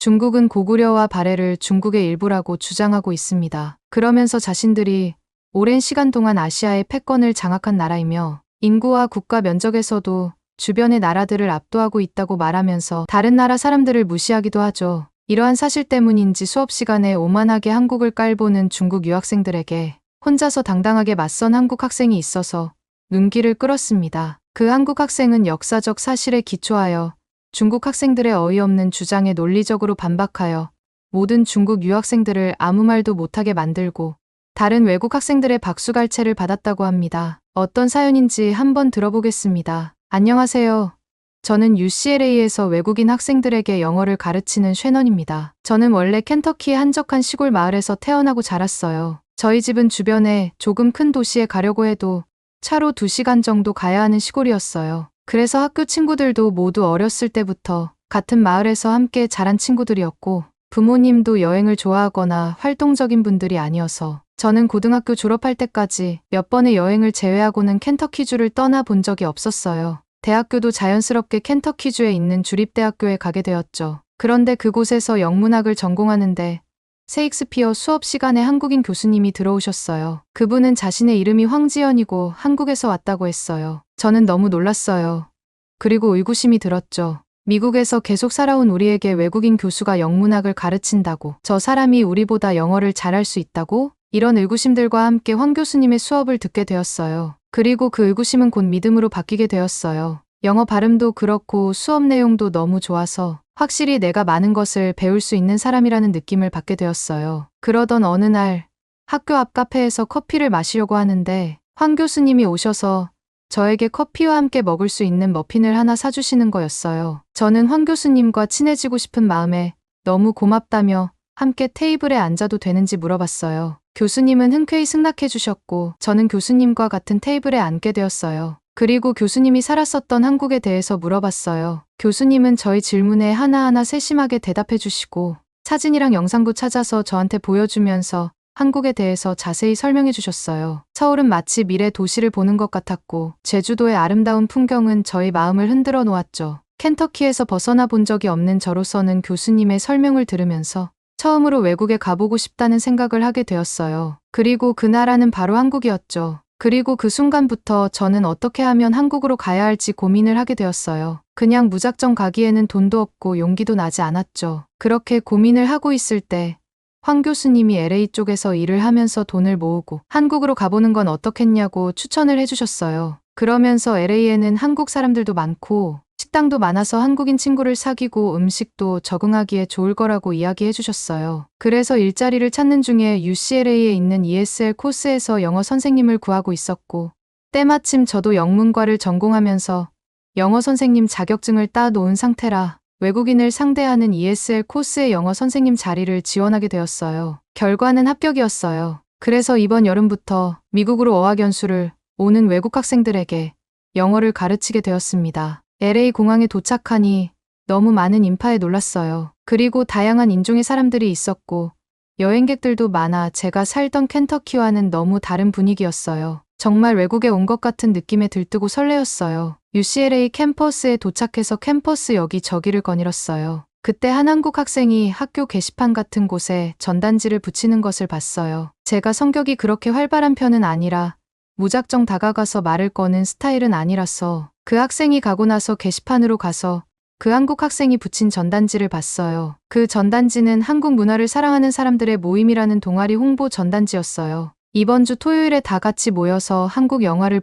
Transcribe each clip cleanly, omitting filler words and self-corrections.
중국은 고구려와 발해를 중국의 일부라고 주장하고 있습니다. 그러면서 자신들이 오랜 시간 동안 아시아의 패권을 장악한 나라이며 인구와 국가 면적에서도 주변의 나라들을 압도하고 있다고 말하면서 다른 나라 사람들을 무시하기도 하죠. 이러한 사실 때문인지 수업 시간에 오만하게 한국을 깔보는 중국 유학생들에게 혼자서 당당하게 맞선 한국 학생이 있어서 눈길을 끌었습니다. 그 한국 학생은 역사적 사실에 기초하여 중국 학생들의 어이없는 주장에 논리적으로 반박하여 모든 중국 유학생들을 아무 말도 못하게 만들고 다른 외국 학생들의 박수갈채를 받았다고 합니다. 어떤 사연인지 한번 들어보겠습니다. 안녕하세요. 저는 UCLA에서 외국인 학생들에게 영어를 가르치는 쉐넌입니다. 저는 원래 켄터키의 한적한 시골 마을에서 태어나고 자랐어요. 저희 집은 주변에 조금 큰 도시에 가려고 해도 차로 2시간 정도 가야 하는 시골이었어요. 그래서 학교 친구들도 모두 어렸을 때부터 같은 마을에서 함께 자란 친구들이었고 부모님도 여행을 좋아하거나 활동적인 분들이 아니어서 저는 고등학교 졸업할 때까지 몇 번의 여행을 제외하고는 켄터키주를 떠나본 적이 없었어요. 대학교도 자연스럽게 켄터키주에 있는 주립대학교에 가게 되었죠. 그런데 그곳에서 영문학을 전공하는데 셰익스피어 수업 시간에 한국인 교수님이 들어오셨어요. 그분은 자신의 이름이 황지연이고 한국에서 왔다고 했어요. 저는 너무 놀랐어요. 그리고 의구심이 들었죠. 미국에서 계속 살아온 우리에게 외국인 교수가 영문학을 가르친다고? 저 사람이 우리보다 영어를 잘할 수 있다고? 이런 의구심들과 함께 황 교수님의 수업을 듣게 되었어요. 그리고 그 의구심은 곧 믿음으로 바뀌게 되었어요. 영어 발음도 그렇고 수업 내용도 너무 좋아서 확실히 내가 많은 것을 배울 수 있는 사람이라는 느낌을 받게 되었어요. 그러던 어느 날 학교 앞 카페에서 커피를 마시려고 하는데 황 교수님이 오셔서 저에게 커피와 함께 먹을 수 있는 머핀을 하나 사주시는 거였어요. 저는 황 교수님과 친해지고 싶은 마음에 너무 고맙다며 함께 테이블에 앉아도 되는지 물어봤어요. 교수님은 흔쾌히 승낙해 주셨고 저는 교수님과 같은 테이블에 앉게 되었어요. 그리고 교수님이 살았었던 한국에 대해서 물어봤어요. 교수님은 저희 질문에 하나하나 세심하게 대답해 주시고 사진이랑 영상도 찾아서 저한테 보여주면서 한국에 대해서 자세히 설명해 주셨어요. 서울은 마치 미래 도시를 보는 것 같았고 제주도의 아름다운 풍경은 저희 마음을 흔들어 놓았죠. 켄터키에서 벗어나 본 적이 없는 저로서는 교수님의 설명을 들으면서 처음으로 외국에 가보고 싶다는 생각을 하게 되었어요. 그리고 그 나라는 바로 한국이었죠. 그리고 그 순간부터 저는 어떻게 하면 한국으로 가야 할지 고민을 하게 되었어요. 그냥 무작정 가기에는 돈도 없고 용기도 나지 않았죠. 그렇게 고민을 하고 있을 때 황 교수님이 LA 쪽에서 일을 하면서 돈을 모으고 한국으로 가보는 건 어떻겠냐고 추천을 해주셨어요. 그러면서 LA에는 한국 사람들도 많고 식당도 많아서 한국인 친구를 사귀고 음식도 적응하기에 좋을 거라고 이야기해 주셨어요. 그래서 일자리를 찾는 중에 UCLA에 있는 ESL 코스에서 영어 선생님을 구하고 있었고 때마침 저도 영문과를 전공하면서 영어 선생님 자격증을 따 놓은 상태라 외국인을 상대하는 ESL 코스의 영어 선생님 자리를 지원하게 되었어요. 결과는 합격이었어요. 그래서 이번 여름부터 미국으로 어학연수를 오는 외국 학생들에게 영어를 가르치게 되었습니다. LA 공항에 도착하니 너무 많은 인파에 놀랐어요. 그리고 다양한 인종의 사람들이 있었고 여행객들도 많아 제가 살던 켄터키와는 너무 다른 분위기였어요. 정말 외국에 온 것 같은 느낌에 들뜨고 설레었어요. UCLA 캠퍼스에 도착해서 캠퍼스 여기저기를 거닐었어요. 그때 한 한국 학생이 학교 게시판 같은 곳에 전단지를 붙이는 것을 봤어요. 제가 성격이 그렇게 활발한 편은 아니라 무작정 다가가서 말을 거는 스타일은 아니라서 그 학생이 가고 나서 게시판으로 가서 그 한국 학생이 붙인 전단지를 봤어요. 그 전단지는 한국 문화를 사랑하는 사람들의 모임이라는 동아리 홍보 전단지였어요. 이번 주 토요일에 다 같이 모여서 한국 영화를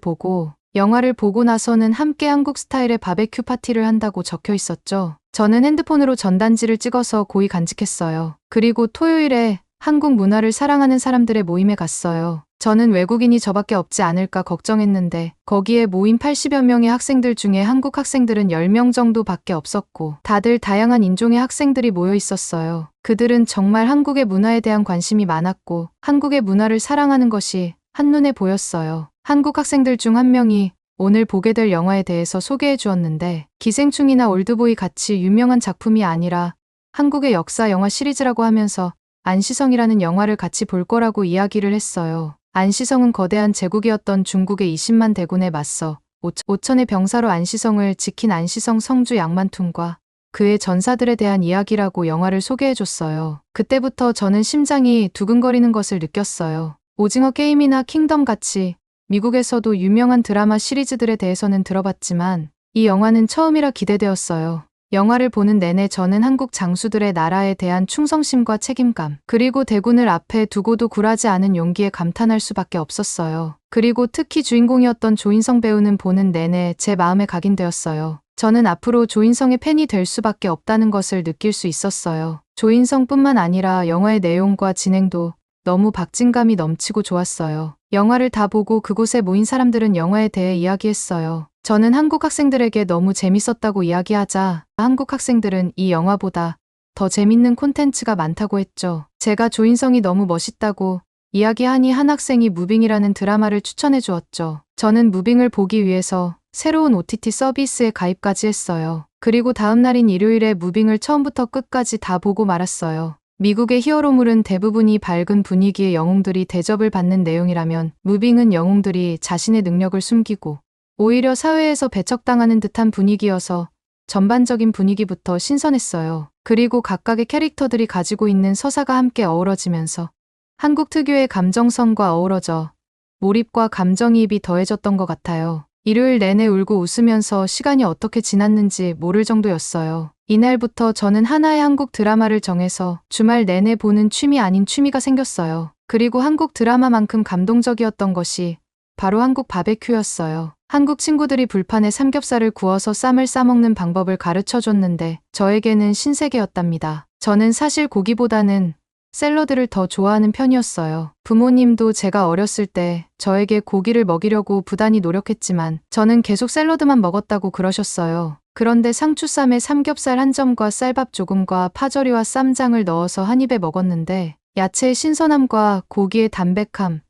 보고 나서는 함께 한국 스타일의 바베큐 파티를 한다고 적혀 있었죠. 저는 핸드폰으로 전단지를 찍어서 고이 간직했어요. 그리고 토요일에 한국 문화를 사랑하는 사람들의 모임에 갔어요. 저는 외국인이 저밖에 없지 않을까 걱정했는데 거기에 모인 80여 명의 학생들 중에 한국 학생들은 10명 정도밖에 없었고 다들 다양한 인종의 학생들이 모여 있었어요. 그들은 정말 한국의 문화에 대한 관심이 많았고 한국의 문화를 사랑하는 것이 한눈에 보였어요. 한국 학생들 중 한 명이 오늘 보게 될 영화에 대해서 소개해 주었는데 기생충이나 올드보이 같이 유명한 작품이 아니라 한국의 역사 영화 시리즈라고 하면서 안시성이라는 영화를 같이 볼 거라고 이야기를 했어요. 안시성은 거대한 제국이었던 중국의 20만 대군에 맞서 5천의 병사로 안시성을 지킨 안시성 성주 양만퉁과 그의 전사들에 대한 이야기라고 영화를 소개해줬어요. 그때부터 저는 심장이 두근거리는 것을 느꼈어요. 오징어 게임이나 킹덤 같이 미국에서도 유명한 드라마 시리즈들에 대해서는 들어봤지만 이 영화는 처음이라 기대되었어요. 영화를 보는 내내 저는 한국 장수들의 나라에 대한 충성심과 책임감, 그리고 대군을 앞에 두고도 굴하지 않은 용기에 감탄할 수밖에 없었어요. 그리고 특히 주인공이었던 조인성 배우는 보는 내내 제 마음에 각인되었어요. 저는 앞으로 조인성의 팬이 될 수밖에 없다는 것을 느낄 수 있었어요. 조인성뿐만 아니라 영화의 내용과 진행도 너무 박진감이 넘치고 좋았어요. 영화를 다 보고 그곳에 모인 사람들은 영화에 대해 이야기했어요. 저는 한국 학생들에게 너무 재밌었다고 이야기하자 한국 학생들은 이 영화보다 더 재밌는 콘텐츠가 많다고 했죠. 제가 조인성이 너무 멋있다고 이야기하니 한 학생이 무빙이라는 드라마를 추천해 주었죠. 저는 무빙을 보기 위해서 새로운 OTT 서비스에 가입까지 했어요. 그리고 다음 날인 일요일에 무빙을 처음부터 끝까지 다 보고 말았어요. 미국의 히어로물은 대부분이 밝은 분위기의 영웅들이 대접을 받는 내용이라면 무빙은 영웅들이 자신의 능력을 숨기고 오히려 사회에서 배척당하는 듯한 분위기여서 전반적인 분위기부터 신선했어요. 그리고 각각의 캐릭터들이 가지고 있는 서사가 함께 어우러지면서 한국 특유의 감정선과 어우러져 몰입과 감정이입이 더해졌던 것 같아요. 일요일 내내 울고 웃으면서 시간이 어떻게 지났는지 모를 정도였어요. 이날부터 저는 하나의 한국 드라마를 정해서 주말 내내 보는 취미 아닌 취미가 생겼어요. 그리고 한국 드라마만큼 감동적이었던 것이 바로 한국 바베큐였어요. 한국 친구들이 불판에 삼겹살을 구워서 쌈을 싸먹는 방법을 가르쳐줬는데 저에게는 신세계였답니다. 저는 사실 고기보다는 샐러드를 더 좋아하는 편이었어요. 부모님도 제가 어렸을 때 저에게 고기를 먹이려고 부단히 노력했지만 저는 계속 샐러드만 먹었다고 그러셨어요. 그런데 상추쌈에 삼겹살 한 점과 쌀밥 조금과 파절이와 쌈장을 넣어서 한 입에 먹었는데 야채의 신선함과 고기의 담백함,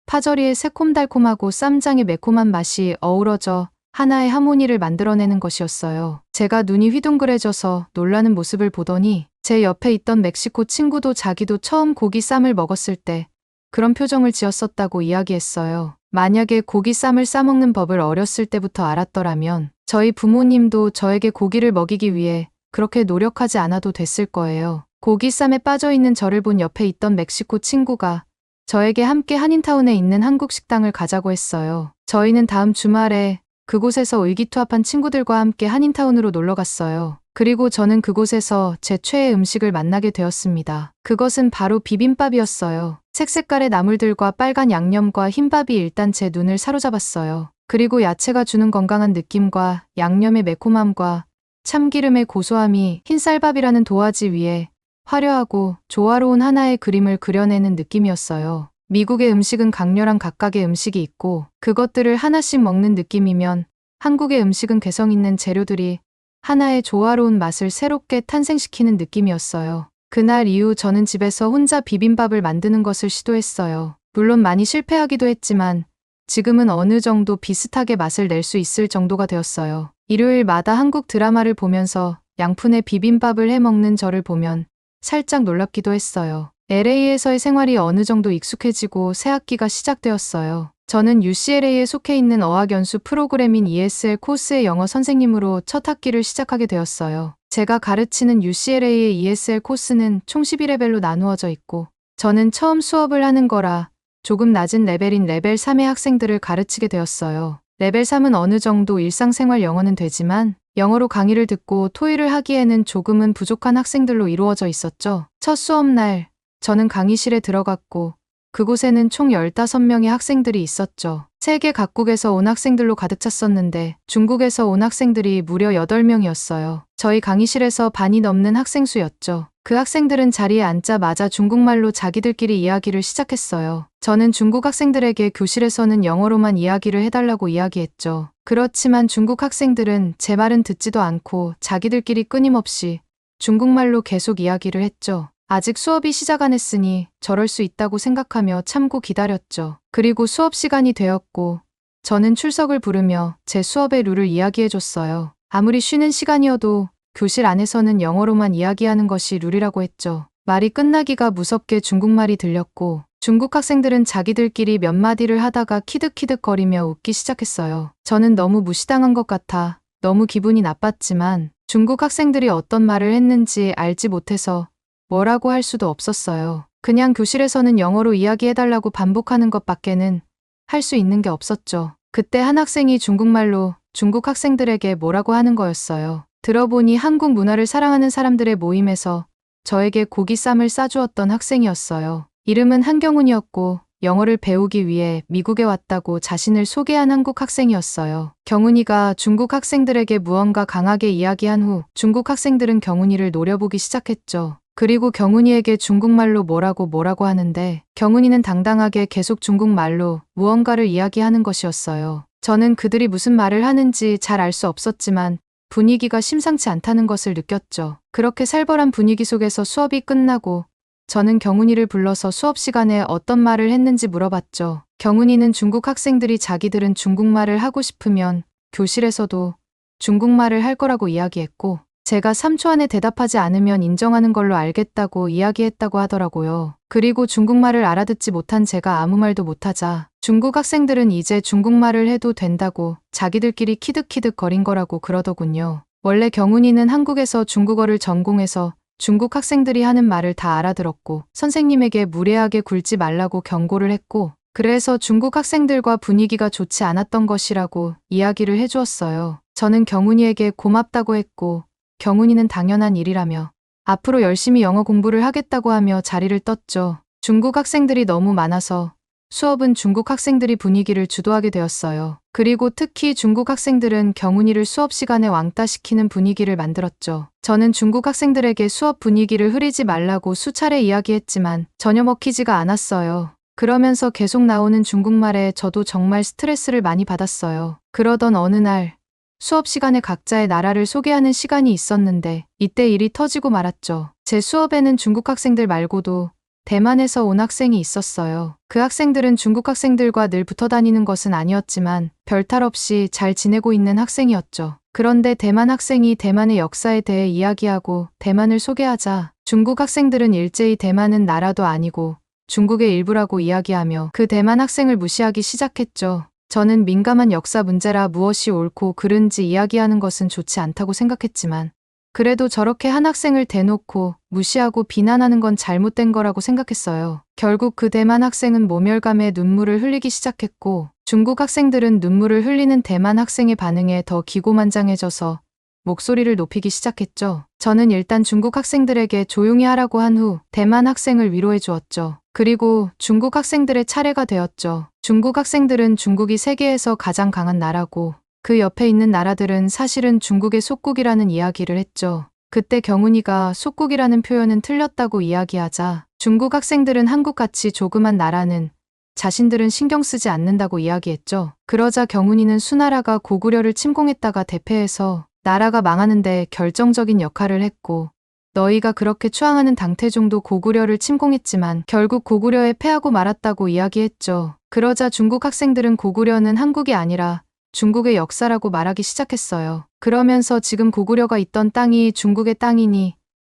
파절이의 새콤달콤하고 쌈장의 매콤한 맛이 어우러져 하나의 하모니를 만들어내는 것이었어요. 제가 눈이 휘둥그레져서 놀라는 모습을 보더니 제 옆에 있던 멕시코 친구도 자기도 처음 고기 쌈을 먹었을 때 그런 표정을 지었었다고 이야기했어요. 만약에 고기 쌈을 싸먹는 법을 어렸을 때부터 알았더라면 저희 부모님도 저에게 고기를 먹이기 위해 그렇게 노력하지 않아도 됐을 거예요. 고기 쌈에 빠져있는 저를 본 옆에 있던 멕시코 친구가 저에게 함께 한인타운에 있는 한국 식당을 가자고 했어요. 저희는 다음 주말에 그곳에서 의기투합한 친구들과 함께 한인타운으로 놀러 갔어요. 그리고 저는 그곳에서 제 최애 음식을 만나게 되었습니다. 그것은 바로 비빔밥이었어요. 색색깔의 나물들과 빨간 양념과 흰밥이 일단 제 눈을 사로잡았어요. 그리고 야채가 주는 건강한 느낌과 양념의 매콤함과 참기름의 고소함이 흰쌀밥이라는 도화지 위에 화려하고 조화로운 하나의 그림을 그려내는 느낌이었어요. 미국의 음식은 강렬한 각각의 음식이 있고 그것들을 하나씩 먹는 느낌이면 한국의 음식은 개성 있는 재료들이 하나의 조화로운 맛을 새롭게 탄생시키는 느낌이었어요. 그날 이후 저는 집에서 혼자 비빔밥을 만드는 것을 시도했어요. 물론 많이 실패하기도 했지만 지금은 어느 정도 비슷하게 맛을 낼 수 있을 정도가 되었어요. 일요일마다 한국 드라마를 보면서 양푼에 비빔밥을 해먹는 저를 보면 살짝 놀랍기도 했어요. LA에서의 생활이 어느 정도 익숙해지고 새 학기가 시작되었어요. 저는 UCLA에 속해 있는 어학연수 프로그램인 ESL 코스의 영어 선생님으로 첫 학기를 시작하게 되었어요. 제가 가르치는 UCLA의 ESL 코스는 총 12레벨로 나누어져 있고 저는 처음 수업을 하는 거라 조금 낮은 레벨인 레벨 3의 학생들을 가르치게 되었어요. 레벨 3은 어느 정도 일상생활 영어는 되지만 영어로 강의를 듣고 토의를 하기에는 조금은 부족한 학생들로 이루어져 있었죠. 첫 수업날 저는 강의실에 들어갔고 그곳에는 총 15명의 학생들이 있었죠. 세계 각국에서 온 학생들로 가득 찼었는데 중국에서 온 학생들이 무려 8명이었어요. 저희 강의실에서 반이 넘는 학생 수였죠. 그 학생들은 자리에 앉자마자 중국말로 자기들끼리 이야기를 시작했어요. 저는 중국 학생들에게 교실에서는 영어로만 이야기를 해달라고 이야기했죠. 그렇지만 중국 학생들은 제 말은 듣지도 않고 자기들끼리 끊임없이 중국말로 계속 이야기를 했죠. 아직 수업이 시작 안 했으니 저럴 수 있다고 생각하며 참고 기다렸죠. 그리고 수업 시간이 되었고 저는 출석을 부르며 제 수업의 룰을 이야기해줬어요. 아무리 쉬는 시간이어도 교실 안에서는 영어로만 이야기하는 것이 룰이라고 했죠. 말이 끝나기가 무섭게 중국말이 들렸고 중국 학생들은 자기들끼리 몇 마디를 하다가 키득키득거리며 웃기 시작했어요. 저는 너무 무시당한 것 같아 너무 기분이 나빴지만 중국 학생들이 어떤 말을 했는지 알지 못해서 뭐라고 할 수도 없었어요. 그냥 교실에서는 영어로 이야기해달라고 반복하는 것밖에는 할 수 있는 게 없었죠. 그때 한 학생이 중국말로 중국 학생들에게 뭐라고 하는 거였어요. 들어보니 한국 문화를 사랑하는 사람들의 모임에서 저에게 고기쌈을 싸주었던 학생이었어요. 이름은 한경훈이었고 영어를 배우기 위해 미국에 왔다고 자신을 소개한 한국 학생이었어요. 경훈이가 중국 학생들에게 무언가 강하게 이야기한 후 중국 학생들은 경훈이를 노려보기 시작했죠. 그리고 경훈이에게 중국말로 뭐라고 하는데 경훈이는 당당하게 계속 중국말로 무언가를 이야기하는 것이었어요. 저는 그들이 무슨 말을 하는지 잘 알 수 없었지만 분위기가 심상치 않다는 것을 느꼈죠. 그렇게 살벌한 분위기 속에서 수업이 끝나고 저는 경훈이를 불러서 수업 시간에 어떤 말을 했는지 물어봤죠. 경훈이는 중국 학생들이 자기들은 중국말을 하고 싶으면 교실에서도 중국말을 할 거라고 이야기했고 제가 3초 안에 대답하지 않으면 인정하는 걸로 알겠다고 이야기했다고 하더라고요. 그리고 중국말을 알아듣지 못한 제가 아무 말도 못하자 중국 학생들은 이제 중국말을 해도 된다고 자기들끼리 키득키득 거린 거라고 그러더군요. 원래 경훈이는 한국에서 중국어를 전공해서 중국 학생들이 하는 말을 다 알아들었고 선생님에게 무례하게 굴지 말라고 경고를 했고 그래서 중국 학생들과 분위기가 좋지 않았던 것이라고 이야기를 해주었어요. 저는 경훈이에게 고맙다고 했고 경훈이는 당연한 일이라며 앞으로 열심히 영어 공부를 하겠다고 하며 자리를 떴죠. 중국 학생들이 너무 많아서 수업은 중국 학생들이 분위기를 주도하게 되었어요. 그리고 특히 중국 학생들은 경훈이를 수업 시간에 왕따시키는 분위기를 만들었죠. 저는 중국 학생들에게 수업 분위기를 흐리지 말라고 수차례 이야기했지만 전혀 먹히지가 않았어요. 그러면서 계속 나오는 중국말에 저도 정말 스트레스를 많이 받았어요. 그러던 어느 날 수업 시간에 각자의 나라를 소개하는 시간이 있었는데 이때 일이 터지고 말았죠. 제 수업에는 중국 학생들 말고도 대만에서 온 학생이 있었어요. 그 학생들은 중국 학생들과 늘 붙어 다니는 것은 아니었지만 별탈 없이 잘 지내고 있는 학생이었죠. 그런데 대만 학생이 대만의 역사에 대해 이야기하고 대만을 소개하자 중국 학생들은 일제히 대만은 나라도 아니고 중국의 일부라고 이야기하며 그 대만 학생을 무시하기 시작했죠. 저는 민감한 역사 문제라 무엇이 옳고 그른지 이야기하는 것은 좋지 않다고 생각했지만 그래도 저렇게 한 학생을 대놓고 무시하고 비난하는 건 잘못된 거라고 생각했어요. 결국 그 대만 학생은 모멸감에 눈물을 흘리기 시작했고 중국 학생들은 눈물을 흘리는 대만 학생의 반응에 더 기고만장해져서 목소리를 높이기 시작했죠. 저는 일단 중국 학생들에게 조용히 하라고 한 후 대만 학생을 위로해 주었죠. 그리고 중국 학생들의 차례가 되었죠. 중국 학생들은 중국이 세계에서 가장 강한 나라고 그 옆에 있는 나라들은 사실은 중국의 속국이라는 이야기를 했죠. 그때 경훈이가 속국이라는 표현은 틀렸다고 이야기하자 중국 학생들은 한국같이 조그만 나라는 자신들은 신경 쓰지 않는다고 이야기했죠. 그러자 경훈이는 수나라가 고구려를 침공했다가 대패해서 나라가 망하는데 결정적인 역할을 했고 너희가 그렇게 추앙하는 당태종도 고구려를 침공했지만 결국 고구려에 패하고 말았다고 이야기했죠. 그러자 중국 학생들은 고구려는 한국이 아니라 중국의 역사라고 말하기 시작했어요. 그러면서 지금 고구려가 있던 땅이 중국의 땅이니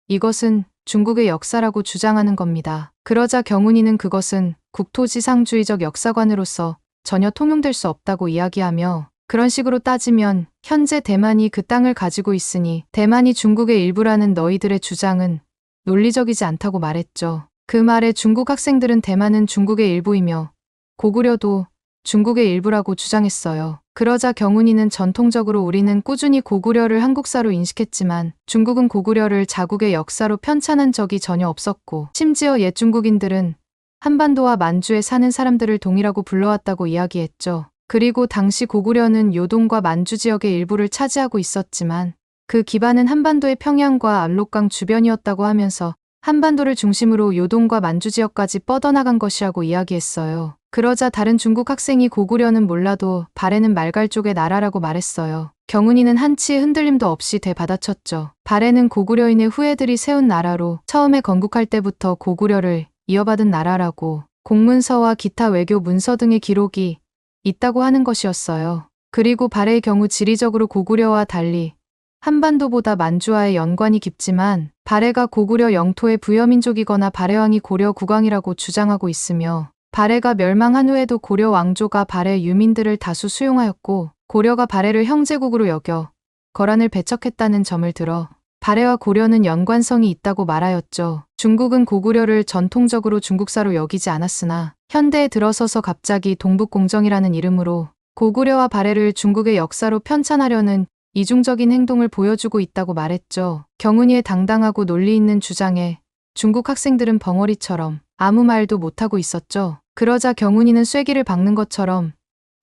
이것은 중국의 역사라고 주장하는 겁니다. 그러자 경훈이는 그것은 국토지상주의적 역사관으로서 전혀 통용될 수 없다고 이야기하며 그런 식으로 따지면 현재 대만이 그 땅을 가지고 있으니 대만이 중국의 일부라는 너희들의 주장은 논리적이지 않다고 말했죠. 그 말에 중국 학생들은 대만은 중국의 일부이며 고구려도 중국의 일부라고 주장했어요. 그러자 경훈이는 전통적으로 우리는 꾸준히 고구려를 한국사로 인식했지만 중국은 고구려를 자국의 역사로 편찬한 적이 전혀 없었고 심지어 옛 중국인들은 한반도와 만주에 사는 사람들을 동이라고 불러왔다고 이야기했죠. 그리고 당시 고구려는 요동과 만주 지역의 일부를 차지하고 있었지만 그 기반은 한반도의 평양과 압록강 주변이었다고 하면서 한반도를 중심으로 요동과 만주 지역까지 뻗어나간 것이라고 이야기했어요. 그러자 다른 중국 학생이 고구려는 몰라도 발해는 말갈 쪽의 나라라고 말했어요. 경훈이는 한치의 흔들림도 없이 되받아쳤죠. 발해는 고구려인의 후예들이 세운 나라로 처음에 건국할 때부터 고구려를 이어받은 나라라고 공문서와 기타 외교 문서 등의 기록이 있다고 하는 것이었어요. 그리고 발해의 경우 지리적으로 고구려와 달리 한반도보다 만주와의 연관이 깊지만 발해가 고구려 영토의 부여민족이거나 발해왕이 고려 국왕이라고 주장하고 있으며 발해가 멸망한 후에도 고려 왕조가 발해 유민들을 다수 수용하였고 고려가 발해를 형제국으로 여겨 거란을 배척했다는 점을 들어 발해와 고려는 연관성이 있다고 말하였죠. 중국은 고구려를 전통적으로 중국사로 여기지 않았으나 현대에 들어서서 갑자기 동북공정이라는 이름으로 고구려와 발해를 중국의 역사로 편찬하려는 이중적인 행동을 보여주고 있다고 말했죠. 경훈이의 당당하고 논리 있는 주장에 중국 학생들은 벙어리처럼 아무 말도 못하고 있었죠. 그러자 경훈이는 쐐기를 박는 것처럼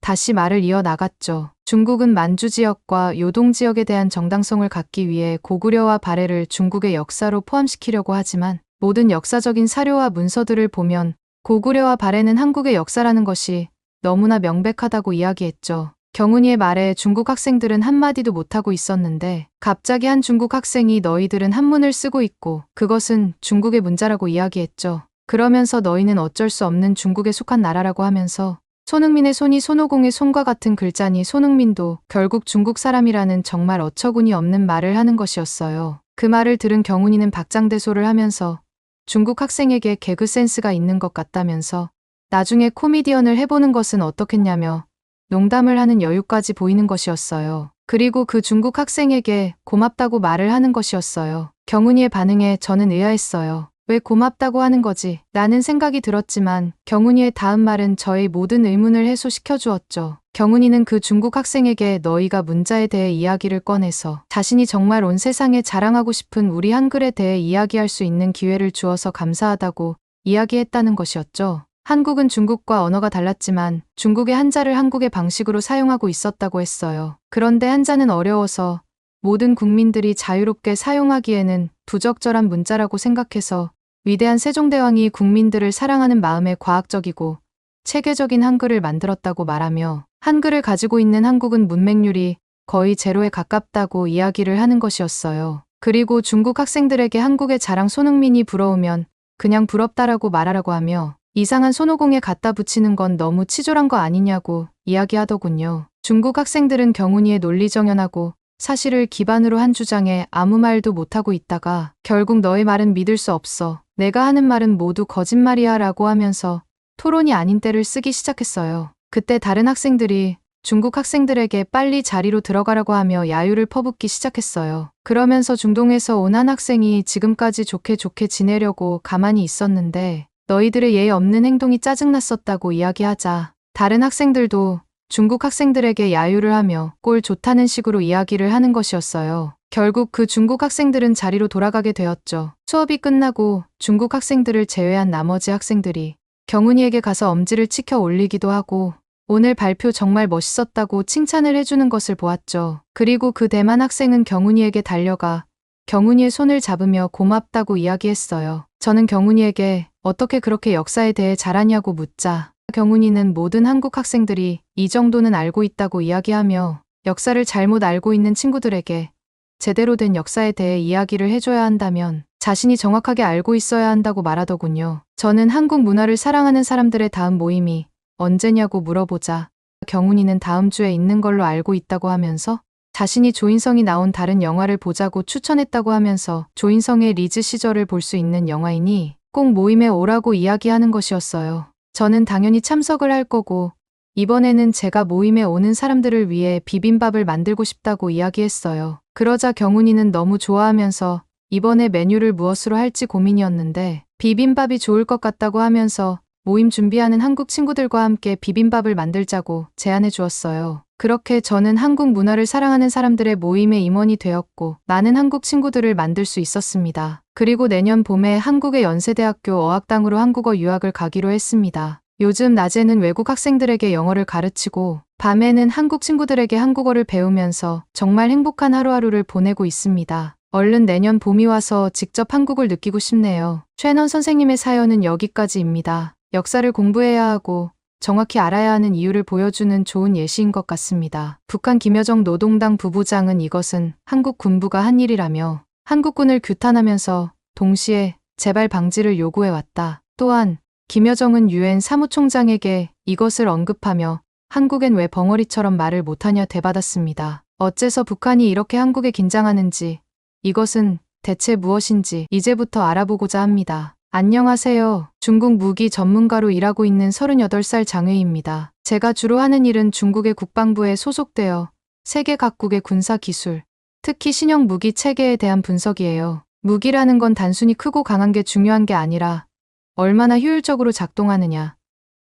다시 말을 이어나갔죠. 중국은 만주 지역과 요동 지역에 대한 정당성을 갖기 위해 고구려와 발해를 중국의 역사로 포함시키려고 하지만 모든 역사적인 사료와 문서들을 보면 고구려와 발해는 한국의 역사라는 것이 너무나 명백하다고 이야기했죠. 경훈이의 말에 중국 학생들은 한마디도 못하고 있었는데 갑자기 한 중국 학생이 너희들은 한문을 쓰고 있고 그것은 중국의 문자라고 이야기했죠. 그러면서 너희는 어쩔 수 없는 중국에 속한 나라라고 하면서 손흥민의 손이 손오공의 손과 같은 글자니 손흥민도 결국 중국 사람이라는 정말 어처구니 없는 말을 하는 것이었어요. 그 말을 들은 경훈이는 박장대소를 하면서 중국 학생에게 개그 센스가 있는 것 같다면서 나중에 코미디언을 해보는 것은 어떻겠냐며 농담을 하는 여유까지 보이는 것이었어요. 그리고 그 중국 학생에게 고맙다고 말을 하는 것이었어요. 경훈이의 반응에 저는 의아했어요. 왜 고맙다고 하는 거지? 라는 생각이 들었지만 경훈이의 다음 말은 저의 모든 의문을 해소시켜 주었죠. 경훈이는 그 중국 학생에게 너희가 문자에 대해 이야기를 꺼내서 자신이 정말 온 세상에 자랑하고 싶은 우리 한글에 대해 이야기할 수 있는 기회를 주어서 감사하다고 이야기했다는 것이었죠. 한국은 중국과 언어가 달랐지만 중국의 한자를 한국의 방식으로 사용하고 있었다고 했어요. 그런데 한자는 어려워서 모든 국민들이 자유롭게 사용하기에는 부적절한 문자라고 생각해서 위대한 세종대왕이 국민들을 사랑하는 마음에 과학적이고 체계적인 한글을 만들었다고 말하며 한글을 가지고 있는 한국은 문맹률이 거의 제로에 가깝다고 이야기를 하는 것이었어요. 그리고 중국 학생들에게 한국의 자랑 손흥민이 부러우면 그냥 부럽다라고 말하라고 하며 이상한 손오공에 갖다 붙이는 건 너무 치졸한 거 아니냐고 이야기하더군요. 중국 학생들은 경훈이의 논리정연하고 사실을 기반으로 한 주장에 아무 말도 못하고 있다가 결국 너의 말은 믿을 수 없어. 내가 하는 말은 모두 거짓말이야 라고 하면서 토론이 아닌 때를 쓰기 시작했어요. 그때 다른 학생들이 중국 학생들에게 빨리 자리로 들어가라고 하며 야유를 퍼붓기 시작했어요. 그러면서 중동에서 온 한 학생이 지금까지 좋게 지내려고 가만히 있었는데 너희들의 예의 없는 행동이 짜증났었다고 이야기하자 다른 학생들도 중국 학생들에게 야유를 하며 꼴 좋다는 식으로 이야기를 하는 것이었어요. 결국 그 중국 학생들은 자리로 돌아가게 되었죠. 수업이 끝나고 중국 학생들을 제외한 나머지 학생들이 경훈이에게 가서 엄지를 치켜 올리기도 하고 오늘 발표 정말 멋있었다고 칭찬을 해주는 것을 보았죠. 그리고 그 대만 학생은 경훈이에게 달려가 경훈이의 손을 잡으며 고맙다고 이야기했어요. 저는 경훈이에게 어떻게 그렇게 역사에 대해 잘 아냐고 묻자 경훈이는 모든 한국 학생들이 이 정도는 알고 있다고 이야기하며 역사를 잘못 알고 있는 친구들에게 제대로 된 역사에 대해 이야기를 해줘야 한다면 자신이 정확하게 알고 있어야 한다고 말하더군요. 저는 한국 문화를 사랑하는 사람들의 다음 모임이 언제냐고 물어보자 경훈이는 다음 주에 있는 걸로 알고 있다고 하면서 자신이 조인성이 나온 다른 영화를 보자고 추천했다고 하면서 조인성의 리즈 시절을 볼 수 있는 영화이니 꼭 모임에 오라고 이야기하는 것이었어요. 저는 당연히 참석을 할 거고 이번에는 제가 모임에 오는 사람들을 위해 비빔밥을 만들고 싶다고 이야기했어요. 그러자 경훈이는 너무 좋아하면서 이번에 메뉴를 무엇으로 할지 고민이었는데 비빔밥이 좋을 것 같다고 하면서 모임 준비하는 한국 친구들과 함께 비빔밥을 만들자고 제안해 주었어요. 그렇게 저는 한국 문화를 사랑하는 사람들의 모임의 임원이 되었고 많은 한국 친구들을 만들 수 있었습니다. 그리고 내년 봄에 한국의 연세대학교 어학당으로 한국어 유학을 가기로 했습니다. 요즘 낮에는 외국 학생들에게 영어를 가르치고 밤에는 한국 친구들에게 한국어를 배우면서 정말 행복한 하루하루를 보내고 있습니다. 얼른 내년 봄이 와서 직접 한국을 느끼고 싶네요. 최넌 선생님의 사연은 여기까지입니다. 역사를 공부해야 하고 정확히 알아야 하는 이유를 보여주는 좋은 예시인 것 같습니다. 북한 김여정 노동당 부부장은 이것은 한국 군부가 한 일이라며 한국군을 규탄하면서 동시에 재발 방지를 요구해왔다. 또한 김여정은 유엔 사무총장에게 이것을 언급하며 한국엔 왜 벙어리처럼 말을 못하냐 대받았습니다. 어째서 북한이 이렇게 한국에 긴장하는지 이것은 대체 무엇인지 이제부터 알아보고자 합니다. 안녕하세요. 중국 무기 전문가로 일하고 있는 38살 장외입니다. 제가 주로 하는 일은 중국의 국방부에 소속되어 세계 각국의 군사 기술, 특히 신형 무기 체계에 대한 분석이에요. 무기라는 건 단순히 크고 강한 게 중요한 게 아니라 얼마나 효율적으로 작동하느냐,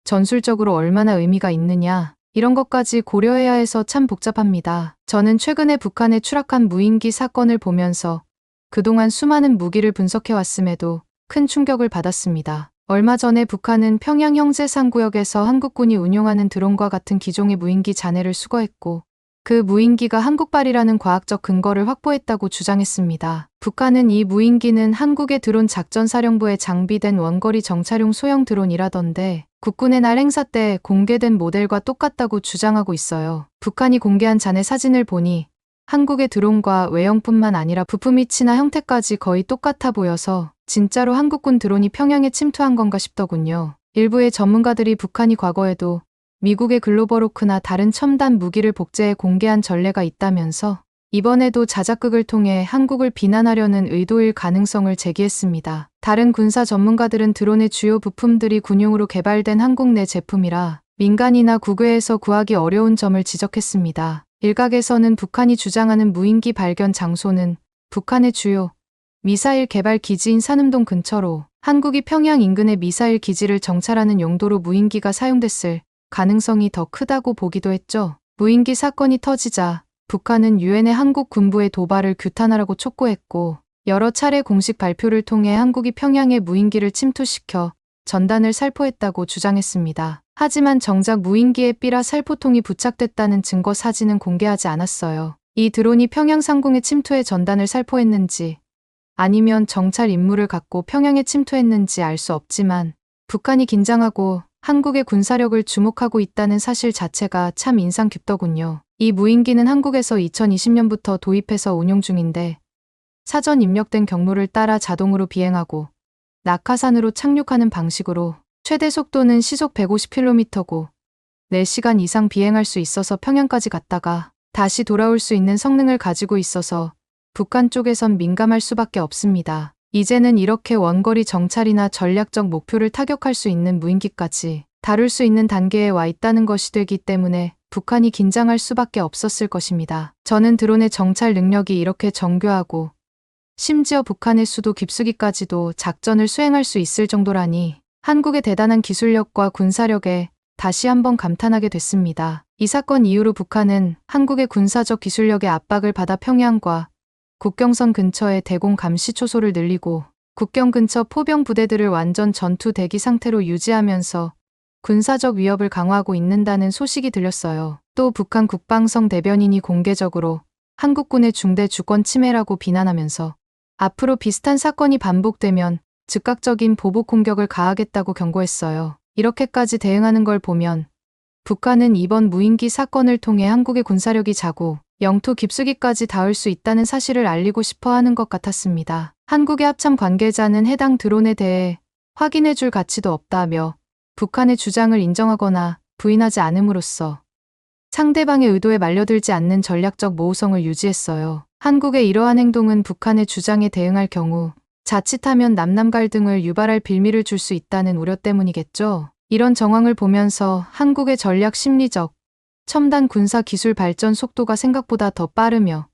전술적으로 얼마나 의미가 있느냐, 이런 것까지 고려해야 해서 참 복잡합니다. 저는 최근에 북한에 추락한 무인기 사건을 보면서 그동안 수많은 무기를 분석해왔음에도 큰 충격을 받았습니다. 얼마 전에 북한은 평양 형제상구역에서 한국군이 운용하는 드론과 같은 기종의 무인기 잔해를 수거했고 그 무인기가 한국발이라는 과학적 근거를 확보했다고 주장했습니다. 북한은 이 무인기는 한국의 드론 작전사령부에 장비된 원거리 정찰용 소형 드론이라던데 국군의 날 행사 때 공개된 모델과 똑같다고 주장하고 있어요. 북한이 공개한 잔해 사진을 보니 한국의 드론과 외형뿐만 아니라 부품 위치나 형태까지 거의 똑같아 보여서 진짜로 한국군 드론이 평양에 침투한 건가 싶더군요. 일부의 전문가들이 북한이 과거에도 미국의 글로벌호크나 다른 첨단 무기를 복제해 공개한 전례가 있다면서 이번에도 자작극을 통해 한국을 비난하려는 의도일 가능성을 제기했습니다. 다른 군사 전문가들은 드론의 주요 부품들이 군용으로 개발된 한국 내 제품이라 민간이나 국외에서 구하기 어려운 점을 지적했습니다. 일각에서는 북한이 주장하는 무인기 발견 장소는 북한의 주요 미사일 개발 기지인 산음동 근처로 한국이 평양 인근의 미사일 기지를 정찰하는 용도로 무인기가 사용됐을 가능성이 더 크다고 보기도 했죠. 무인기 사건이 터지자 북한은 유엔의 한국 군부의 도발을 규탄하라고 촉구했고 여러 차례 공식 발표를 통해 한국이 평양에 무인기를 침투시켜 전단을 살포했다고 주장했습니다. 하지만 정작 무인기에 삐라 살포통이 부착됐다는 증거 사진은 공개하지 않았어요. 이 드론이 평양 상공에 침투해 전단을 살포했는지 아니면 정찰 임무를 갖고 평양에 침투했는지 알 수 없지만 북한이 긴장하고 한국의 군사력을 주목하고 있다는 사실 자체가 참 인상 깊더군요. 이 무인기는 한국에서 2020년부터 도입해서 운용 중인데 사전 입력된 경로를 따라 자동으로 비행하고 낙하산으로 착륙하는 방식으로 최대 속도는 시속 150km고 4시간 이상 비행할 수 있어서 평양까지 갔다가 다시 돌아올 수 있는 성능을 가지고 있어서 북한 쪽에선 민감할 수밖에 없습니다. 이제는 이렇게 원거리 정찰이나 전략적 목표를 타격할 수 있는 무인기까지 다룰 수 있는 단계에 와 있다는 것이 되기 때문에 북한이 긴장할 수밖에 없었을 것입니다. 저는 드론의 정찰 능력이 이렇게 정교하고 심지어 북한의 수도 깊숙이까지도 작전을 수행할 수 있을 정도라니 한국의 대단한 기술력과 군사력에 다시 한번 감탄하게 됐습니다. 이 사건 이후로 북한은 한국의 군사적 기술력의 압박을 받아 평양과 국경선 근처에 대공 감시 초소를 늘리고 국경 근처 포병 부대들을 완전 전투 대기 상태로 유지하면서 군사적 위협을 강화하고 있는다는 소식이 들렸어요. 또 북한 국방성 대변인이 공개적으로 한국군의 중대 주권 침해라고 비난하면서 앞으로 비슷한 사건이 반복되면 즉각적인 보복 공격을 가하겠다고 경고했어요. 이렇게까지 대응하는 걸 보면 북한은 이번 무인기 사건을 통해 한국의 군사력이 자고 영토 깊숙이까지 닿을 수 있다는 사실을 알리고 싶어 하는 것 같았습니다. 한국의 합참 관계자는 해당 드론에 대해 확인해 줄 가치도 없다며 북한의 주장을 인정하거나 부인하지 않음으로써 상대방의 의도에 말려들지 않는 전략적 모호성을 유지했어요. 한국의 이러한 행동은 북한의 주장에 대응할 경우 자칫하면 남남 갈등을 유발할 빌미를 줄 수 있다는 우려 때문이겠죠. 이런 정황을 보면서 한국의 전략 심리적 첨단 군사 기술 발전 속도가 생각보다 더 빠르며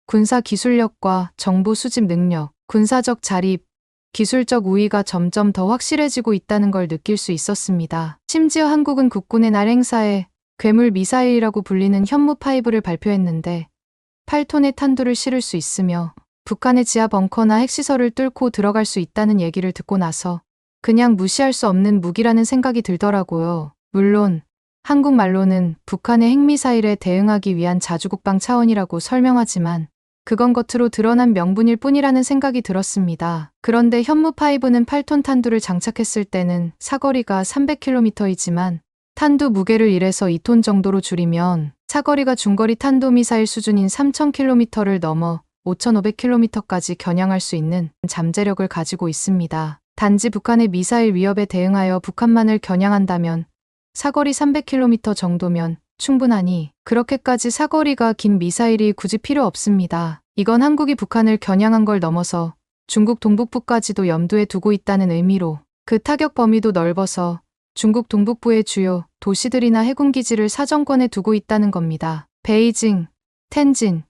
군사 기술력과 정보 수집 능력, 군사적 자립, 기술적 우위가 점점 더 확실해지고 있다는 걸 느낄 수 있었습니다. 심지어 한국은 국군의 날 행사에 괴물 미사일이라고 불리는 현무5를 발표했는데 8톤의 탄두를 실을 수 있으며 북한의 지하 벙커나 핵시설을 뚫고 들어갈 수 있다는 얘기를 듣고 나서 그냥 무시할 수 없는 무기라는 생각이 들더라고요. 물론 한국말로는 북한의 핵미사일에 대응하기 위한 자주국방 차원이라고 설명하지만 그건 겉으로 드러난 명분일 뿐이라는 생각이 들었습니다. 그런데 현무5는 8톤 탄두를 장착했을 때는 사거리가 300km이지만 탄두 무게를 1에서 2톤 정도로 줄이면 사거리가 중거리 탄도미사일 수준인 3000km를 넘어 5500km까지 겨냥할 수 있는 잠재력을 가지고 있습니다. 단지 북한의 미사일 위협에 대응하여 북한만을 겨냥한다면 사거리 300km 정도면 충분하니 그렇게까지 사거리가 긴 미사일이 굳이 필요 없습니다. 이건 한국이 북한을 겨냥한 걸 넘어서 중국 동북부까지도 염두에 두고 있다는 의미로 그 타격 범위도 넓어서 중국 동북부의 주요 도시들이나 해군기지를 사정권에 두고 있다는 겁니다. 베이징, 텐진,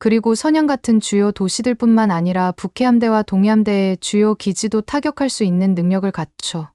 그리고 선양 같은 주요 도시들뿐만 아니라 북해함대와 동해함대의 주요 기지도 타격할 수 있는 능력을 갖춰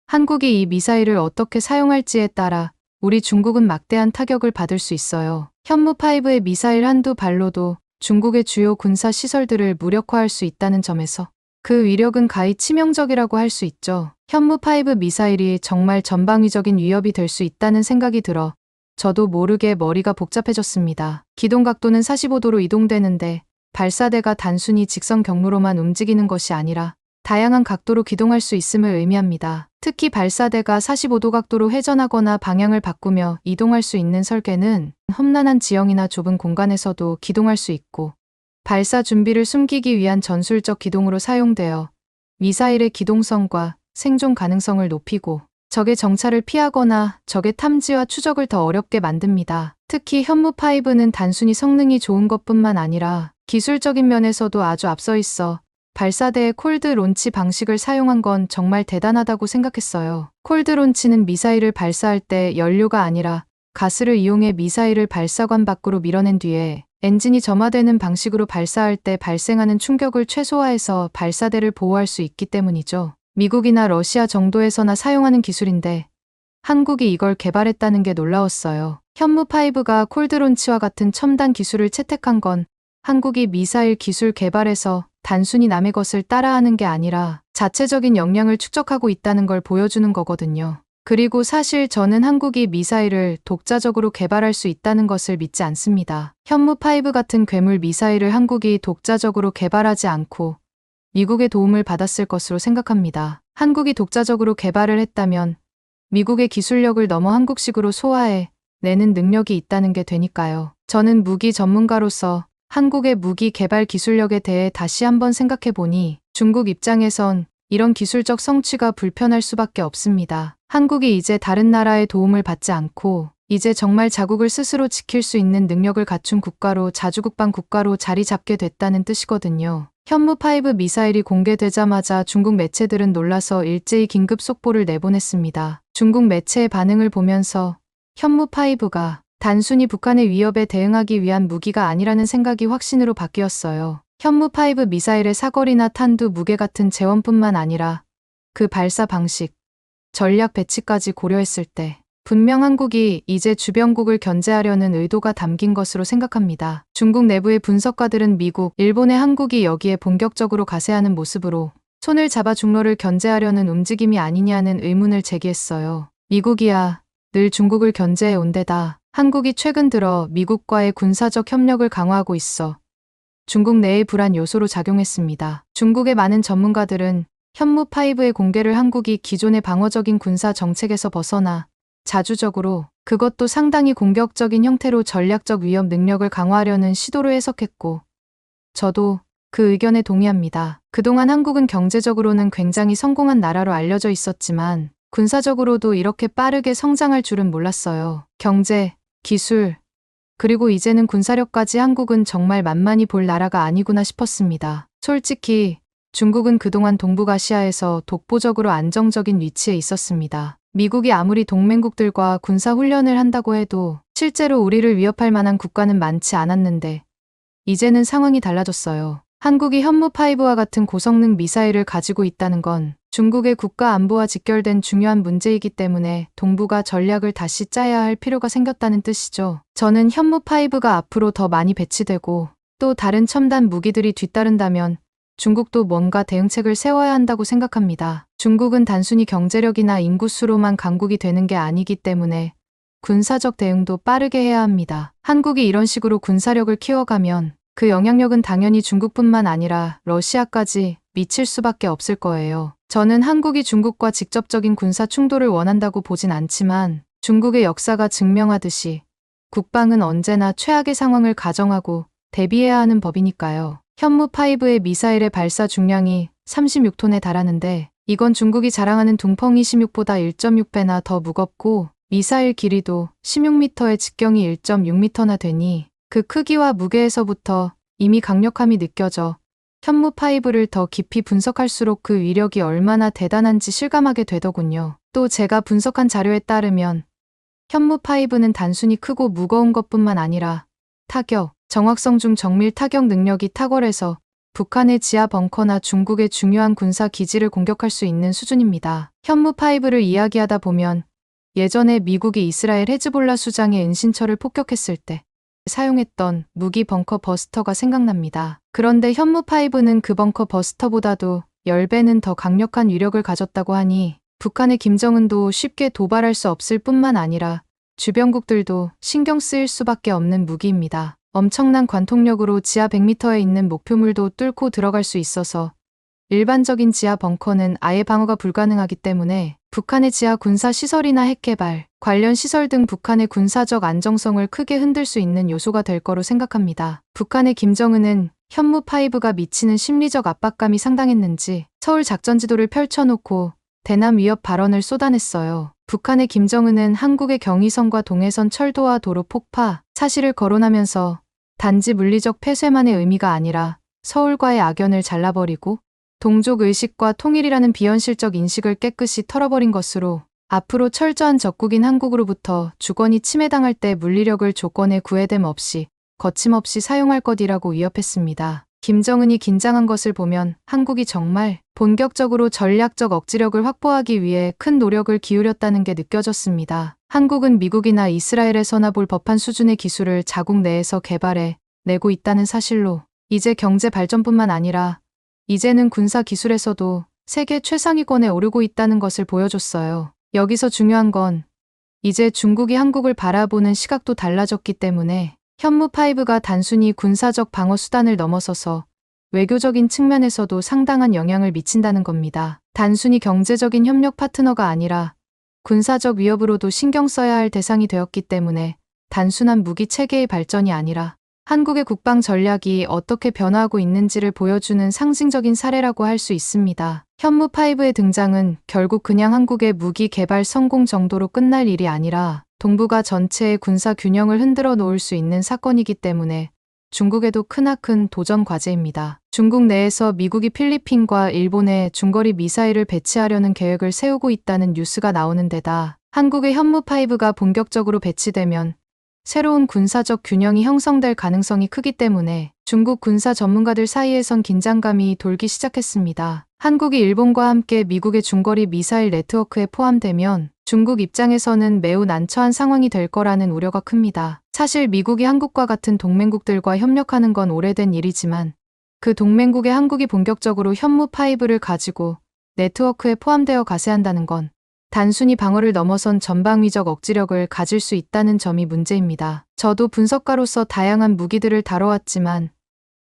한국이 이 미사일을 어떻게 사용할지에 따라 우리 중국은 막대한 타격을 받을 수 있어요. 현무5의 미사일 한두 발로도 중국의 주요 군사 시설들을 무력화할 수 있다는 점에서 그 위력은 가히 치명적이라고 할 수 있죠. 현무5 미사일이 정말 전방위적인 위협이 될 수 있다는 생각이 들어 저도 모르게 머리가 복잡해졌습니다. 기동 각도는 45도로 이동되는데 발사대가 단순히 직선 경로로만 움직이는 것이 아니라 다양한 각도로 기동할 수 있음을 의미합니다. 특히 발사대가 45도 각도로 회전하거나 방향을 바꾸며 이동할 수 있는 설계는 험난한 지형이나 좁은 공간에서도 기동할 수 있고 발사 준비를 숨기기 위한 전술적 기동으로 사용되어 미사일의 기동성과 생존 가능성을 높이고 적의 정찰을 피하거나 적의 탐지와 추적을 더 어렵게 만듭니다. 특히 현무5는 단순히 성능이 좋은 것뿐만 아니라 기술적인 면에서도 아주 앞서 있어 발사대의 콜드 론치 방식을 사용한 건 정말 대단하다고 생각했어요. 콜드 론치는 미사일을 발사할 때 연료가 아니라 가스를 이용해 미사일을 발사관 밖으로 밀어낸 뒤에 엔진이 점화되는 방식으로 발사할 때 발생하는 충격을 최소화해서 발사대를 보호할 수 있기 때문이죠. 미국이나 러시아 정도에서나 사용하는 기술인데 한국이 이걸 개발했다는 게 놀라웠어요. 현무5가 콜드론치와 같은 첨단 기술을 채택한 건 한국이 미사일 기술 개발에서 단순히 남의 것을 따라하는 게 아니라 자체적인 역량을 축적하고 있다는 걸 보여주는 거거든요. 그리고 사실 저는 한국이 미사일을 독자적으로 개발할 수 있다는 것을 믿지 않습니다. 현무5 같은 괴물 미사일을 한국이 독자적으로 개발하지 않고 미국의 도움을 받았을 것으로 생각합니다. 한국이 독자적으로 개발을 했다면 미국의 기술력을 넘어 한국식으로 소화해 내는 능력이 있다는 게 되니까요. 저는 무기 전문가로서 한국의 무기 개발 기술력에 대해 다시 한번 생각해 보니 중국 입장에선 이런 기술적 성취가 불편할 수밖에 없습니다. 한국이 이제 다른 나라의 도움을 받지 않고 이제 정말 자국을 스스로 지킬 수 있는 능력을 갖춘 국가로 자주국방 국가로 자리 잡게 됐다는 뜻이거든요. 현무5 미사일이 공개되자마자 중국 매체들은 놀라서 일제히 긴급 속보를 내보냈습니다. 중국 매체의 반응을 보면서 현무5가 단순히 북한의 위협에 대응하기 위한 무기가 아니라는 생각이 확신으로 바뀌었어요. 현무5 미사일의 사거리나 탄두 무게 같은 재원뿐만 아니라 그 발사 방식, 전략 배치까지 고려했을 때 분명 한국이 이제 주변국을 견제하려는 의도가 담긴 것으로 생각합니다. 중국 내부의 분석가들은 미국, 일본의 한국이 여기에 본격적으로 가세하는 모습으로 손을 잡아 중로를 견제하려는 움직임이 아니냐는 의문을 제기했어요. 미국이야 늘 중국을 견제해 온 데다 한국이 최근 들어 미국과의 군사적 협력을 강화하고 있어 중국 내의 불안 요소로 작용했습니다. 중국의 많은 전문가들은 현무5의 공개를 한국이 기존의 방어적인 군사 정책에서 벗어나 자주적으로 그것도 상당히 공격적인 형태로 전략적 위협 능력을 강화하려는 시도로 해석했고 저도 그 의견에 동의합니다. 그동안 한국은 경제적으로는 굉장히 성공한 나라로 알려져 있었지만 군사적으로도 이렇게 빠르게 성장할 줄은 몰랐어요. 경제, 기술, 그리고 이제는 군사력까지 한국은 정말 만만히 볼 나라가 아니구나 싶었습니다. 솔직히 중국은 그동안 동북아시아에서 독보적으로 안정적인 위치에 있었습니다. 미국이 아무리 동맹국들과 군사훈련을 한다고 해도 실제로 우리를 위협할 만한 국가는 많지 않았는데 이제는 상황이 달라졌어요. 한국이 현무5와 같은 고성능 미사일을 가지고 있다는 건 중국의 국가 안보와 직결된 중요한 문제이기 때문에 동북아 전략을 다시 짜야 할 필요가 생겼다는 뜻이죠. 저는 현무5가 앞으로 더 많이 배치되고 또 다른 첨단 무기들이 뒤따른다면 중국도 뭔가 대응책을 세워야 한다고 생각합니다. 중국은 단순히 경제력이나 인구수로만 강국이 되는 게 아니기 때문에 군사적 대응도 빠르게 해야 합니다. 한국이 이런 식으로 군사력을 키워가면 그 영향력은 당연히 중국뿐만 아니라 러시아까지 미칠 수밖에 없을 거예요. 저는 한국이 중국과 직접적인 군사 충돌을 원한다고 보진 않지만 중국의 역사가 증명하듯이 국방은 언제나 최악의 상황을 가정하고 대비해야 하는 법이니까요. 현무5의 미사일의 발사 중량이 36톤에 달하는데 이건 중국이 자랑하는 둥펑 26보다 1.6배나 더 무겁고 미사일 길이도 16m의 직경이 1.6m나 되니 그 크기와 무게에서부터 이미 강력함이 느껴져 현무5를 더 깊이 분석할수록 그 위력이 얼마나 대단한지 실감하게 되더군요. 또 제가 분석한 자료에 따르면 현무5는 단순히 크고 무거운 것뿐만 아니라 타격, 정확성 중 정밀 타격 능력이 탁월해서 북한의 지하 벙커나 중국의 중요한 군사 기지를 공격할 수 있는 수준입니다. 현무5를 이야기하다 보면 예전에 미국이 이스라엘 헤즈볼라 수장의 은신처를 폭격했을 때 사용했던 무기 벙커 버스터가 생각납니다. 그런데 현무5는 그 벙커 버스터보다도 10배는 더 강력한 위력을 가졌다고 하니 북한의 김정은도 쉽게 도발할 수 없을 뿐만 아니라 주변국들도 신경 쓰일 수밖에 없는 무기입니다. 엄청난 관통력으로 지하 100m에 있는 목표물도 뚫고 들어갈 수 있어서 일반적인 지하 벙커는 아예 방어가 불가능하기 때문에 북한의 지하 군사 시설이나 핵 개발, 관련 시설 등 북한의 군사적 안정성을 크게 흔들 수 있는 요소가 될 거로 생각합니다. 북한의 김정은은 현무5가 미치는 심리적 압박감이 상당했는지 서울 작전지도를 펼쳐놓고 대남 위협 발언을 쏟아냈어요. 북한의 김정은은 한국의 경의선과 동해선 철도와 도로 폭파, 사실을 거론하면서 단지 물리적 폐쇄만의 의미가 아니라 서울과의 악연을 잘라버리고 동족 의식과 통일이라는 비현실적 인식을 깨끗이 털어버린 것으로 앞으로 철저한 적국인 한국으로부터 주권이 침해당할 때 물리력을 조건에 구애됨 없이 거침없이 사용할 것이라고 위협했습니다. 김정은이 긴장한 것을 보면 한국이 정말 본격적으로 전략적 억지력을 확보하기 위해 큰 노력을 기울였다는 게 느껴졌습니다. 한국은 미국이나 이스라엘에서나 볼 법한 수준의 기술을 자국 내에서 개발해 내고 있다는 사실로 이제 경제 발전뿐만 아니라 이제는 군사 기술에서도 세계 최상위권에 오르고 있다는 것을 보여줬어요. 여기서 중요한 건 이제 중국이 한국을 바라보는 시각도 달라졌기 때문에 현무5가 단순히 군사적 방어 수단을 넘어서서 외교적인 측면에서도 상당한 영향을 미친다는 겁니다. 단순히 경제적인 협력 파트너가 아니라 군사적 위협으로도 신경 써야 할 대상이 되었기 때문에 단순한 무기 체계의 발전이 아니라 한국의 국방 전략이 어떻게 변화하고 있는지를 보여주는 상징적인 사례라고 할 수 있습니다. 현무5의 등장은 결국 그냥 한국의 무기 개발 성공 정도로 끝날 일이 아니라 동북아 전체의 군사 균형을 흔들어 놓을 수 있는 사건이기 때문에 중국에도 크나큰 도전 과제입니다. 중국 내에서 미국이 필리핀과 일본에 중거리 미사일을 배치하려는 계획을 세우고 있다는 뉴스가 나오는 데다 한국의 현무5가 본격적으로 배치되면 새로운 군사적 균형이 형성될 가능성이 크기 때문에 중국 군사 전문가들 사이에선 긴장감이 돌기 시작했습니다. 한국이 일본과 함께 미국의 중거리 미사일 네트워크에 포함되면 중국 입장에서는 매우 난처한 상황이 될 거라는 우려가 큽니다. 사실 미국이 한국과 같은 동맹국들과 협력하는 건 오래된 일이지만 그 동맹국의 한국이 본격적으로 현무5를 가지고 네트워크에 포함되어 가세한다는 건 단순히 방어를 넘어선 전방위적 억지력을 가질 수 있다는 점이 문제입니다. 저도 분석가로서 다양한 무기들을 다뤄왔지만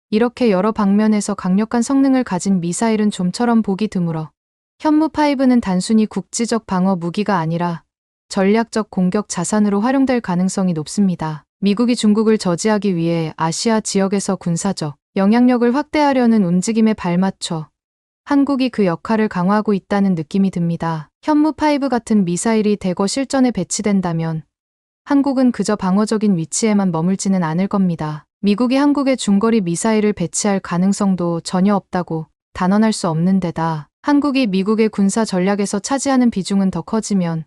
이렇게 여러 방면에서 강력한 성능을 가진 미사일은 좀처럼 보기 드물어 현무5는 단순히 국지적 방어 무기가 아니라 전략적 공격 자산으로 활용될 가능성이 높습니다. 미국이 중국을 저지하기 위해 아시아 지역에서 군사적 영향력을 확대하려는 움직임에 발맞춰 한국이 그 역할을 강화하고 있다는 느낌이 듭니다. 현무5 같은 미사일이 대거 실전에 배치된다면 한국은 그저 방어적인 위치에만 머물지는 않을 겁니다. 미국이 한국에 중거리 미사일을 배치할 가능성도 전혀 없다고 단언할 수 없는 데다 한국이 미국의 군사 전략에서 차지하는 비중은 더 커지면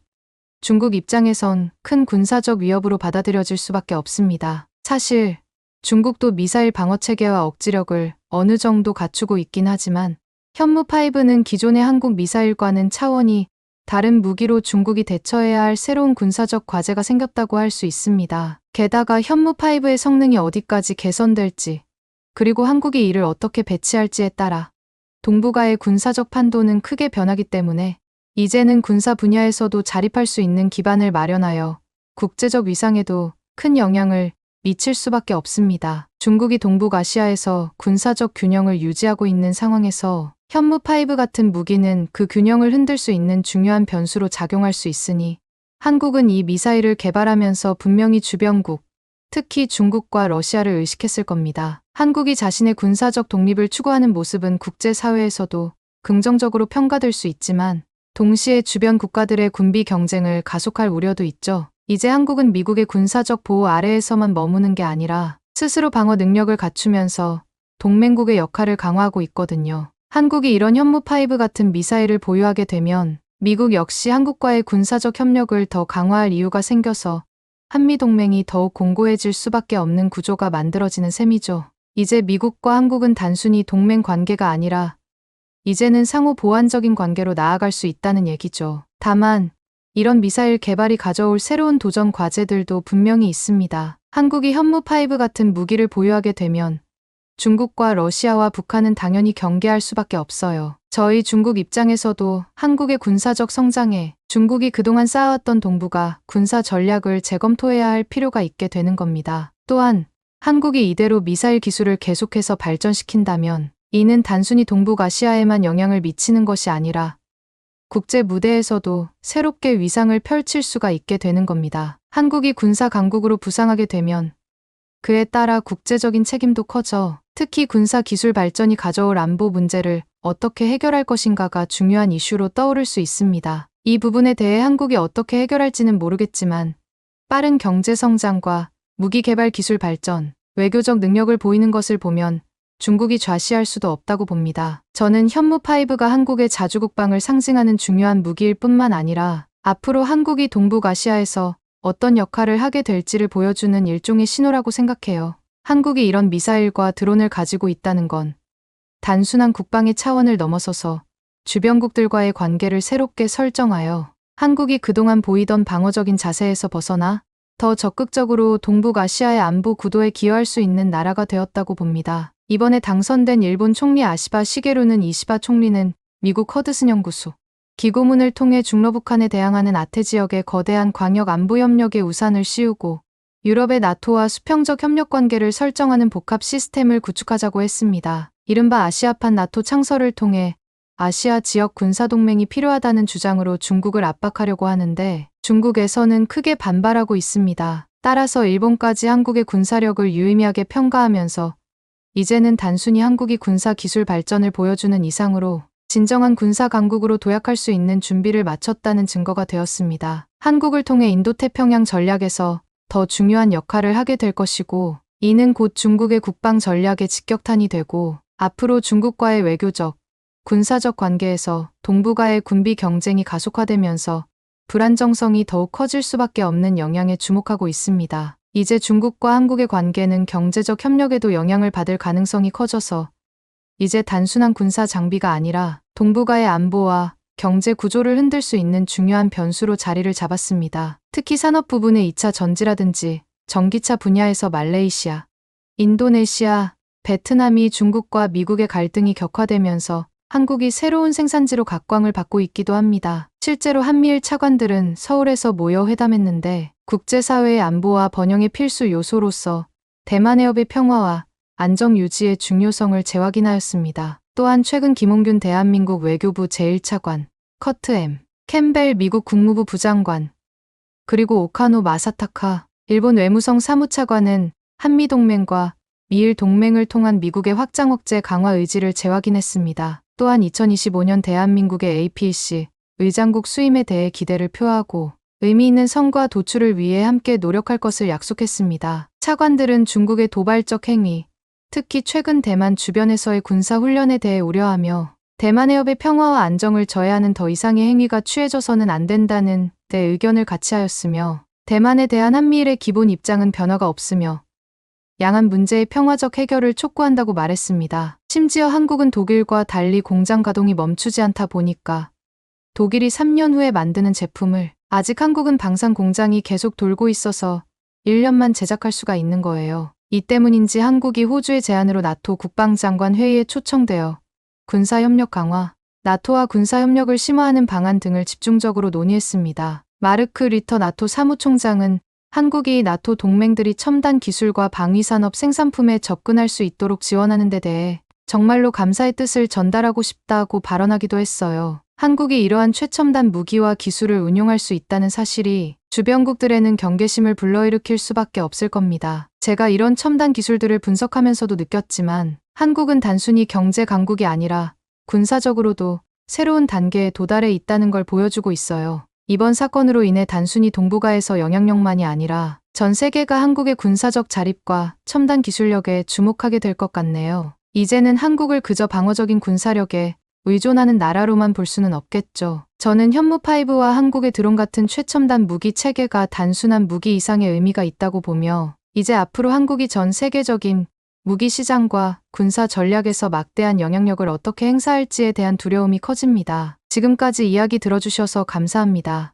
중국 입장에선 큰 군사적 위협으로 받아들여질 수밖에 없습니다. 사실 중국도 미사일 방어 체계와 억지력을 어느 정도 갖추고 있긴 하지만 현무5는 기존의 한국 미사일과는 차원이 다른 무기로 중국이 대처해야 할 새로운 군사적 과제가 생겼다고 할 수 있습니다. 게다가 현무5의 성능이 어디까지 개선될지 그리고 한국이 이를 어떻게 배치할지에 따라 동북아의 군사적 판도는 크게 변하기 때문에 이제는 군사 분야에서도 자립할 수 있는 기반을 마련하여 국제적 위상에도 큰 영향을 미칠 수밖에 없습니다. 중국이 동북아시아에서 군사적 균형을 유지하고 있는 상황에서 현무5 같은 무기는 그 균형을 흔들 수 있는 중요한 변수로 작용할 수 있으니 한국은 이 미사일을 개발하면서 분명히 주변국, 특히 중국과 러시아를 의식했을 겁니다. 한국이 자신의 군사적 독립을 추구하는 모습은 국제사회에서도 긍정적으로 평가될 수 있지만 동시에 주변 국가들의 군비 경쟁을 가속할 우려도 있죠. 이제 한국은 미국의 군사적 보호 아래에서만 머무는 게 아니라 스스로 방어 능력을 갖추면서 동맹국의 역할을 강화하고 있거든요. 한국이 이런 현무5 같은 미사일을 보유하게 되면 미국 역시 한국과의 군사적 협력을 더 강화할 이유가 생겨서 한미동맹이 더욱 공고해질 수밖에 없는 구조가 만들어지는 셈이죠. 이제 미국과 한국은 단순히 동맹 관계가 아니라 이제는 상호 보완적인 관계로 나아갈 수 있다는 얘기죠. 다만 이런 미사일 개발이 가져올 새로운 도전 과제들도 분명히 있습니다. 한국이 현무5 같은 무기를 보유하게 되면 중국과 러시아와 북한은 당연히 경계할 수밖에 없어요. 저희 중국 입장에서도 한국의 군사적 성장에 중국이 그동안 쌓아왔던 동북아 군사 전략을 재검토해야 할 필요가 있게 되는 겁니다. 또한 한국이 이대로 미사일 기술을 계속해서 발전시킨다면 이는 단순히 동북아시아에만 영향을 미치는 것이 아니라 국제 무대에서도 새롭게 위상을 펼칠 수가 있게 되는 겁니다. 한국이 군사 강국으로 부상하게 되면 그에 따라 국제적인 책임도 커져 특히 군사 기술 발전이 가져올 안보 문제를 어떻게 해결할 것인가가 중요한 이슈로 떠오를 수 있습니다. 이 부분에 대해 한국이 어떻게 해결할지는 모르겠지만 빠른 경제 성장과 무기 개발 기술 발전, 외교적 능력을 보이는 것을 보면 중국이 좌시할 수도 없다고 봅니다. 저는 현무5가 한국의 자주국방을 상징하는 중요한 무기일 뿐만 아니라 앞으로 한국이 동북아시아에서 어떤 역할을 하게 될지를 보여주는 일종의 신호라고 생각해요. 한국이 이런 미사일과 드론을 가지고 있다는 건 단순한 국방의 차원을 넘어서서 주변국들과의 관계를 새롭게 설정하여 한국이 그동안 보이던 방어적인 자세에서 벗어나 더 적극적으로 동북아시아의 안보 구도에 기여할 수 있는 나라가 되었다고 봅니다. 이번에 당선된 일본 총리 아시바 시게루는 이시바 총리는 미국 허드슨 연구소 기고문을 통해 중러북한에 대항하는 아태 지역의 거대한 광역 안보 협력의 우산을 씌우고 유럽의 나토와 수평적 협력 관계를 설정하는 복합 시스템을 구축하자고 했습니다. 이른바 아시아판 나토 창설을 통해 아시아 지역 군사동맹이 필요하다는 주장으로 중국을 압박하려고 하는데 중국에서는 크게 반발하고 있습니다. 따라서 일본까지 한국의 군사력을 유의미하게 평가하면서 이제는 단순히 한국이 군사 기술 발전을 보여주는 이상으로 진정한 군사 강국으로 도약할 수 있는 준비를 마쳤다는 증거가 되었습니다. 한국을 통해 인도태평양 전략에서 더 중요한 역할을 하게 될 것이고 이는 곧 중국의 국방 전략의 직격탄이 되고 앞으로 중국과의 외교적, 군사적 관계에서 동북아의 군비 경쟁이 가속화되면서 불안정성이 더욱 커질 수밖에 없는 영향에 주목하고 있습니다. 이제 중국과 한국의 관계는 경제적 협력에도 영향을 받을 가능성이 커져서 이제 단순한 군사 장비가 아니라 동북아의 안보와 경제 구조를 흔들 수 있는 중요한 변수로 자리를 잡았습니다. 특히 산업 부분의 2차 전지라든지 전기차 분야에서 말레이시아, 인도네시아, 베트남이 중국과 미국의 갈등이 격화되면서 한국이 새로운 생산지로 각광을 받고 있기도 합니다. 실제로 한미일 차관들은 서울에서 모여 회담했는데 국제사회의 안보와 번영의 필수 요소로서 대만 해협의 평화와 안정 유지의 중요성을 재확인하였습니다. 또한 최근 김홍균 대한민국 외교부 제1차관, 커트 M. 캠벨 미국 국무부 부장관, 그리고 오카노 마사타카 일본 외무성 사무차관은 한미동맹과 미일 동맹을 통한 미국의 확장 억제 강화 의지를 재확인했습니다. 또한 2025년 대한민국의 APEC 의장국 수임에 대해 기대를 표하고 의미 있는 성과 도출을 위해 함께 노력할 것을 약속했습니다. 차관들은 중국의 도발적 행위, 특히 최근 대만 주변에서의 군사훈련에 대해 우려하며 대만 해협의 평화와 안정을 저해하는 더 이상의 행위가 취해져서는 안 된다는 데 의견을 같이 하였으며 대만에 대한 한미일의 기본 입장은 변화가 없으며 양안 문제의 평화적 해결을 촉구한다고 말했습니다. 심지어 한국은 독일과 달리 공장 가동이 멈추지 않다 보니까 독일이 3년 후에 만드는 제품을 아직 한국은 방산 공장이 계속 돌고 있어서 1년만 제작할 수가 있는 거예요. 이 때문인지 한국이 호주의 제안으로 나토 국방장관 회의에 초청되어 군사협력 강화, 나토와 군사협력을 심화하는 방안 등을 집중적으로 논의했습니다. 마르크 리터 나토 사무총장은 한국이 나토 동맹들이 첨단 기술과 방위산업 생산품에 접근할 수 있도록 지원하는 데 대해 정말로 감사의 뜻을 전달하고 싶다고 발언하기도 했어요. 한국이 이러한 최첨단 무기와 기술을 운용할 수 있다는 사실이 주변국들에는 경계심을 불러일으킬 수밖에 없을 겁니다. 제가 이런 첨단 기술들을 분석하면서도 느꼈지만 한국은 단순히 경제 강국이 아니라 군사적으로도 새로운 단계에 도달해 있다는 걸 보여주고 있어요. 이번 사건으로 인해 단순히 동북아에서 영향력만이 아니라 전 세계가 한국의 군사적 자립과 첨단 기술력에 주목하게 될 것 같네요. 이제는 한국을 그저 방어적인 군사력에 의존하는 나라로만 볼 수는 없겠죠. 저는 현무5와 한국의 드론 같은 최첨단 무기 체계가 단순한 무기 이상의 의미가 있다고 보며 이제 앞으로 한국이 전 세계적인 무기 시장과 군사 전략에서 막대한 영향력을 어떻게 행사할지에 대한 두려움이 커집니다. 지금까지 이야기 들어주셔서 감사합니다.